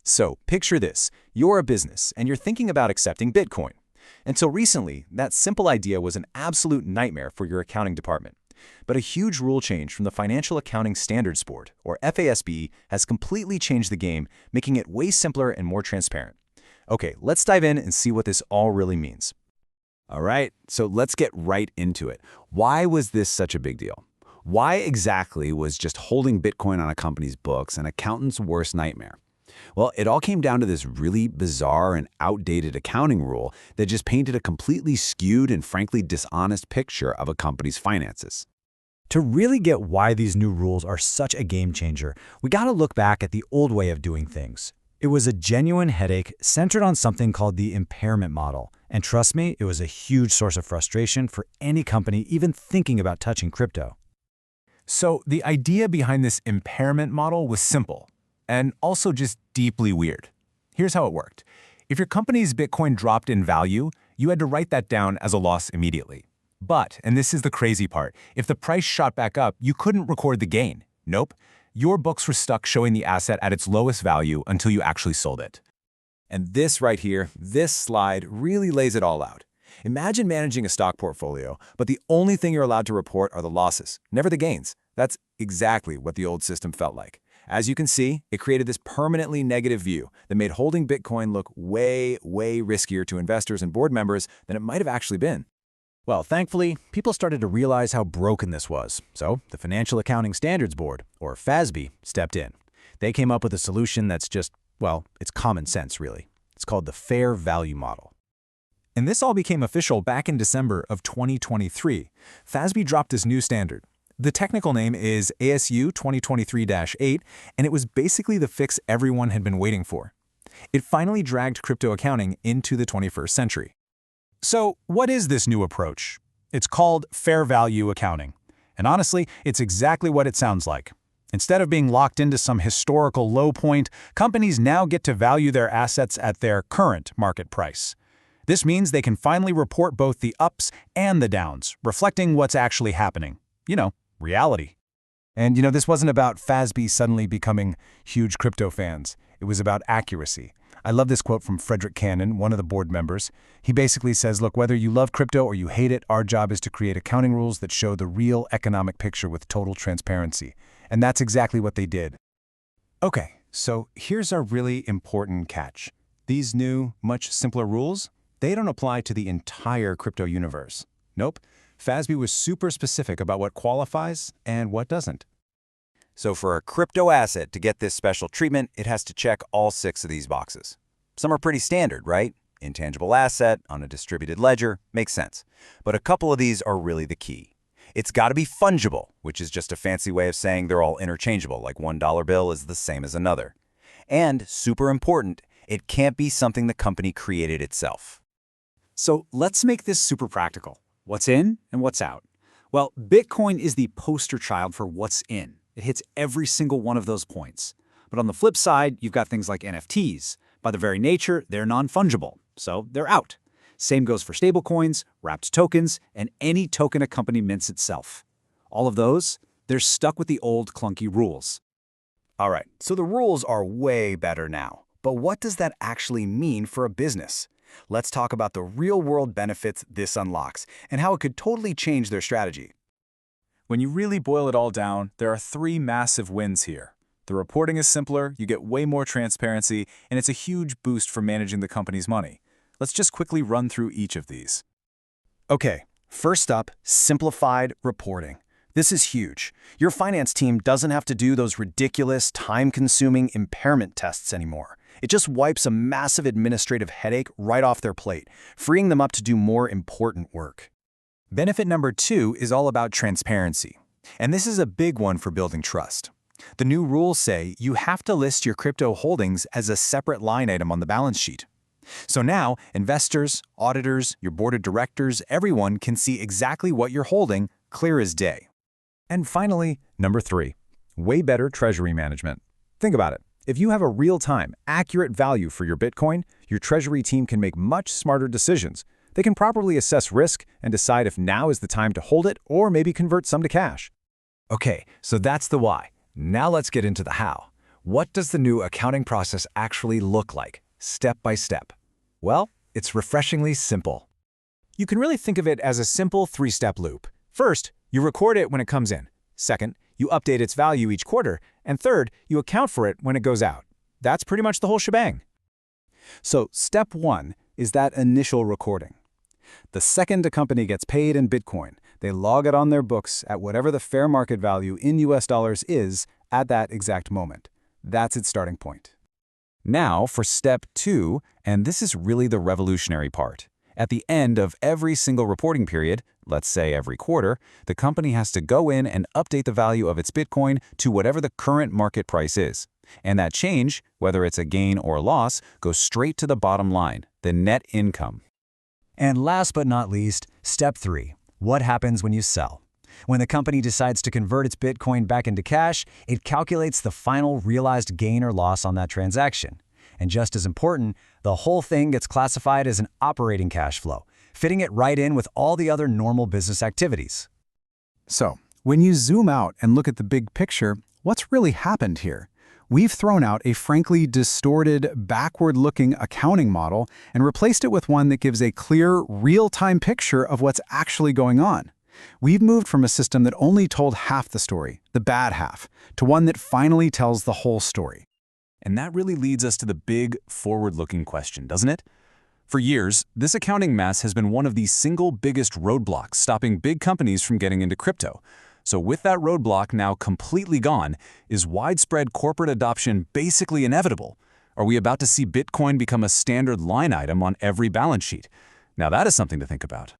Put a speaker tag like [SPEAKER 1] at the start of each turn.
[SPEAKER 1] So picture this. You're a business, and you're thinking about accepting Bitcoin. Until recently, that simple idea was an absolute nightmare for your accounting department. But a huge rule change from the Financial Accounting Standards Board, or FASB, has completely changed the game, making it way simpler and more transparent. Okay, let's dive in and see what this all really means.
[SPEAKER 2] All right, so let's get right into it. Why was this such a big deal? Why exactly was just holding Bitcoin on a company's books an accountant's worst nightmare? Well, it all came down to this really bizarre and outdated accounting rule that just painted a completely skewed and frankly dishonest picture of a company's finances.
[SPEAKER 3] To really get why these new rules are such a game changer, we gotta look back at the old way of doing things. It was a genuine headache centered on something called the impairment model. And trust me, it was a huge source of frustration for any company even thinking about touching crypto.
[SPEAKER 4] So the idea behind this impairment model was simple and also just deeply weird. Here's how it worked. If your company's Bitcoin dropped in value, you had to write that down as a loss immediately. But, and this is the crazy part, if the price shot back up, you couldn't record the gain. Nope. Your books were stuck showing the asset at its lowest value until you actually sold it.
[SPEAKER 1] And this right here, this slide really lays it all out. Imagine managing a stock portfolio, but the only thing you're allowed to report are the losses, never the gains. That's exactly what the old system felt like. As you can see, it created this permanently negative view that made holding Bitcoin look way, way riskier to investors and board members than it might have actually been.
[SPEAKER 3] Well, thankfully, people started to realize how broken this was. So the Financial Accounting Standards Board, or FASB, stepped in. They came up with a solution that's just, well, it's common sense, really. It's called the fair value model.
[SPEAKER 4] And this all became official back in December of 2023. FASB dropped this new standard. The technical name is ASU 2023-8, and it was basically the fix everyone had been waiting for. It finally dragged crypto accounting into the 21st century. So, what is this new approach? It's called fair value accounting. And honestly, it's exactly what it sounds like. Instead of being locked into some historical low point, companies now get to value their assets at their current market price. This means they can finally report both the ups and the downs, reflecting what's actually happening. Reality. And this wasn't about FASB suddenly becoming huge crypto fans. It was about accuracy. I love this quote from Frederick Cannon, one of the board members. He basically says, look, whether you love crypto or you hate it, our job is to create accounting rules that show the real economic picture with total transparency. And that's exactly what they did. Okay, so here's our really important catch. These new, much simpler rules, they don't apply to the entire crypto universe. Nope. FASB was super specific about what qualifies and what doesn't.
[SPEAKER 1] So for a crypto asset to get this special treatment, it has to check all 6 of these boxes. Some are pretty standard, right? Intangible asset on a distributed ledger, makes sense. But a couple of these are really the key. It's got to be fungible, which is just a fancy way of saying they're all interchangeable, like $1 bill is the same as another. And super important, it can't be something the company created itself.
[SPEAKER 5] So let's make this super practical. What's in and what's out? Well, Bitcoin is the poster child for what's in. It hits every single one of those points. But on the flip side, you've got things like NFTs. By their very nature, they're non-fungible, so they're out. Same goes for stablecoins, wrapped tokens, and any token a company mints itself. All of those, they're stuck with the old clunky rules.
[SPEAKER 1] All right, so the rules are way better now. But what does that actually mean for a business? Let's talk about the real-world benefits this unlocks and how it could totally change their strategy.
[SPEAKER 4] When you really boil it all down, there are 3 massive wins here. The reporting is simpler, you get way more transparency, and it's a huge boost for managing the company's money. Let's just quickly run through each of these.
[SPEAKER 3] Okay, first up, simplified reporting. This is huge. Your finance team doesn't have to do those ridiculous, time-consuming impairment tests anymore. It just wipes a massive administrative headache right off their plate, freeing them up to do more important work.
[SPEAKER 4] Benefit number 2 is all about transparency. And this is a big one for building trust. The new rules say you have to list your crypto holdings as a separate line item on the balance sheet. So now, investors, auditors, your board of directors, everyone can see exactly what you're holding, clear as day. And finally, number 3, way better treasury management. Think about it. If you have a real-time, accurate value for your Bitcoin, your treasury team can make much smarter decisions. They can properly assess risk and decide if now is the time to hold it or maybe convert some to cash. Okay, so that's the why. Now let's get into the how.
[SPEAKER 2] What does the new accounting process actually look like, step by step? Well, it's refreshingly simple.
[SPEAKER 4] You can really think of it as a simple three-step loop. First, you record it when it comes in. Second, you update its value each quarter. And third, you account for it when it goes out. That's pretty much the whole shebang.
[SPEAKER 3] So step 1 is that initial recording. The second a company gets paid in Bitcoin, they log it on their books at whatever the fair market value in US dollars is at that exact moment. That's its starting point.
[SPEAKER 2] Now for step 2, and this is really the revolutionary part. At the end of every single reporting period, let's say every quarter, the company has to go in and update the value of its Bitcoin to whatever the current market price is. And that change, whether it's a gain or loss, goes straight to the bottom line, the net income.
[SPEAKER 6] And last but not least, step 3. What happens when you sell? When the company decides to convert its Bitcoin back into cash, it calculates the final realized gain or loss on that transaction. And just as important, the whole thing gets classified as an operating cash flow, fitting it right in with all the other normal business activities.
[SPEAKER 3] So, when you zoom out and look at the big picture, what's really happened here? We've thrown out a frankly distorted, backward-looking accounting model and replaced it with one that gives a clear, real-time picture of what's actually going on. We've moved from a system that only told half the story, the bad half, to one that finally tells the whole story.
[SPEAKER 2] And that really leads us to the big, forward-looking question, doesn't it? For years, this accounting mess has been one of the single biggest roadblocks stopping big companies from getting into crypto. So with that roadblock now completely gone, is widespread corporate adoption basically inevitable? Are we about to see Bitcoin become a standard line item on every balance sheet? Now that is something to think about.